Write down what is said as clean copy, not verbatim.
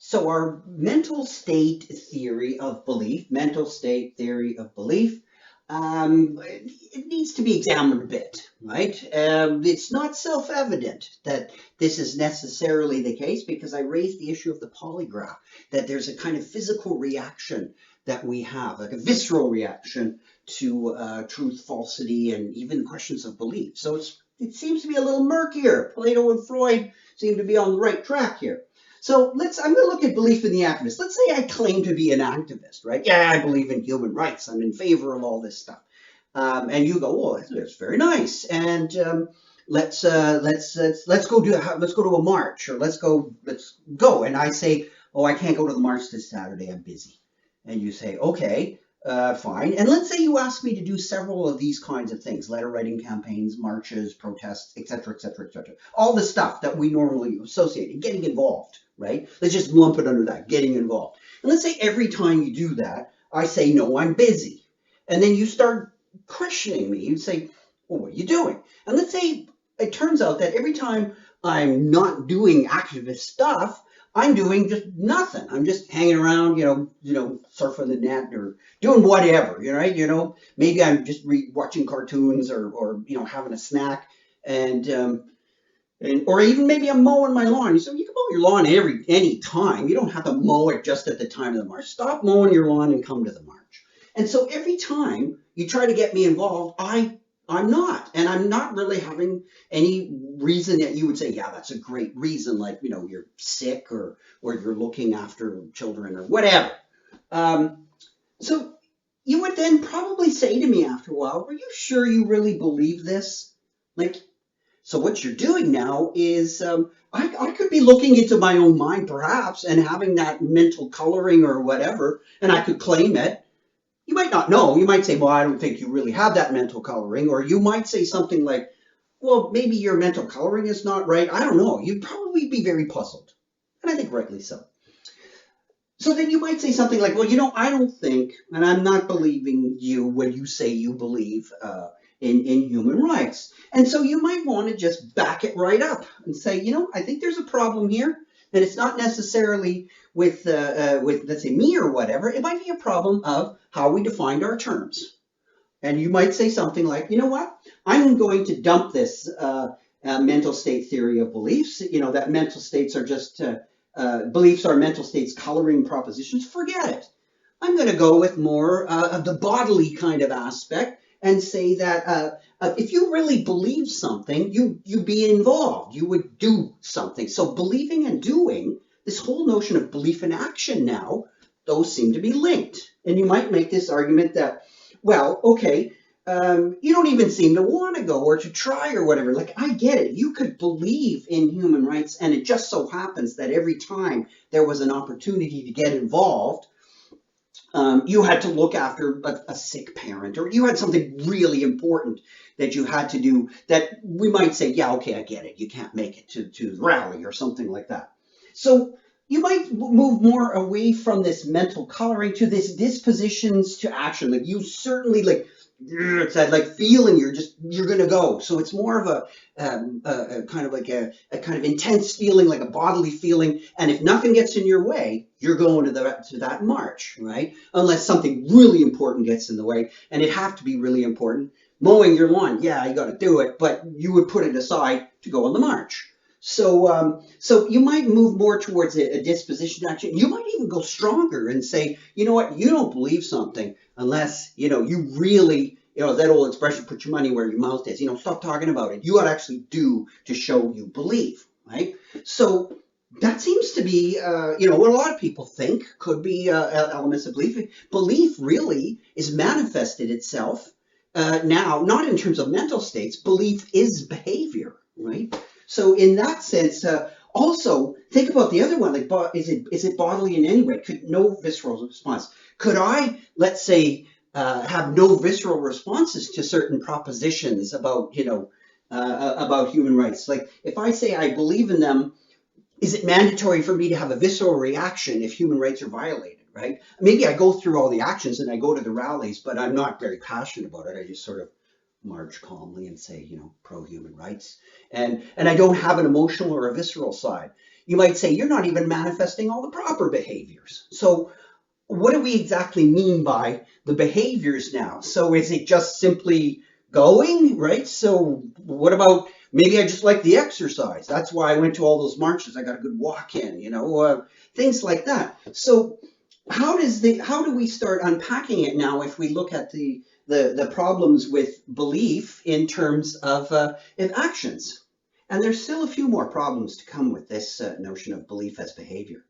So our mental state theory of belief, mental state theory of belief, it needs to be examined a bit, right? It's not self-evident that this is necessarily the case because I raised the issue of the polygraph, that there's a kind of physical reaction that we have, like a visceral reaction to truth, falsity, and even questions of belief. So it seems to be a little murkier. Plato and Freud seem to be on the right track here. So I'm going to look at belief in the activist. Let's say I claim to be an activist, right? Yeah, I believe in human rights. I'm in favor of all this stuff. And you go, well, that's very nice. And let's go to a march, or let's go. And I say, oh, I can't go to the march this Saturday. I'm busy. And you say, okay, fine. And let's say you ask me to do several of these kinds of things: letter writing campaigns, marches, protests, etc., etc., etc. All the stuff that we normally associate, getting involved, right? Let's just lump it under that, getting involved. And let's say every time you do that, I say, no, I'm busy. And then you start questioning me. You say, well, what are you doing? And let's say it turns out that every time I'm not doing activist stuff, I'm doing just nothing. I'm just hanging around, surfing the net or doing whatever, maybe I'm just watching cartoons or having a snack or even maybe I'm mowing my lawn. So you can mow your lawn any time. You don't have to mow it just at the time of the march. Stop mowing your lawn and come to the march. And so every time you try to get me involved, I'm not. And I'm not really having any reason that you would say, yeah, that's a great reason, like, you're sick or you're looking after children or whatever. So you would then probably say to me after a while, were you sure you really believe this? Like, so what you're doing now is I could be looking into my own mind perhaps and having that mental coloring or whatever, and I could claim it. You might not know. You might say, well, I don't think you really have that mental coloring. Or you might say something like, well, maybe your mental coloring is not right. I don't know. You'd probably be very puzzled. And I think rightly so. So then you might say something like, well, I don't think, and I'm not believing you when you say you believe in human rights. And so you might want to just back it right up and say, I think there's a problem here. And it's not necessarily with let's say, me or whatever. It might be a problem of how we defined our terms. And you might say something like, you know what? I'm going to dump this mental state theory of beliefs, that mental states are just, beliefs are mental states coloring propositions. Forget it. I'm going to go with more of the bodily kind of aspect and say that if you really believe something, you'd be involved. You would do something. So believing and doing, this whole notion of belief and action now, those seem to be linked. And you might make this argument that, well, okay, you don't even seem to want to go or to try or whatever. Like, I get it. You could believe in human rights, and it just so happens that every time there was an opportunity to get involved, you had to look after a sick parent, or you had something really important that you had to do that we might say, yeah, okay, I get it. You can't make it to the rally or something like that. So you might move more away from this mental coloring to this dispositions to action. Like, you certainly it's that feeling you're going to go. So it's more of a kind of like a kind of intense feeling, like a bodily feeling. And if nothing gets in your way, you're going to that march, right? Unless something really important gets in the way, and it'd have to be really important. Mowing your lawn, yeah, you got to do it, but you would put it aside to go on the march. So you might move more towards a disposition action. You might even go stronger and say, you know what, you don't believe something unless, you really, that old expression, put your money where your mouth is, stop talking about it. You got to actually do to show you believe, right? So that seems to be, what a lot of people think could be elements of belief. Belief really is manifested itself now, not in terms of mental states. Belief is behavior, right? So in that sense, also think about the other one. Like, is it bodily in any way? Could no visceral response? Could I, let's say, have no visceral responses to certain propositions about about human rights? Like, if I say I believe in them, is it mandatory for me to have a visceral reaction if human rights are violated? Right? Maybe I go through all the actions and I go to the rallies, but I'm not very passionate about it. I just sort of march calmly and say, pro-human rights. And I don't have an emotional or a visceral side. you might say you're not even manifesting all the proper behaviors. So what do we exactly mean by the behaviors now? So is it just simply going, right? So what about maybe I just like the exercise. That's why I went to all those marches. I got a good walk in, things like that. So how do we start unpacking it now if we look at the problems with belief in terms of actions? And there's still a few more problems to come with this notion of belief as behavior.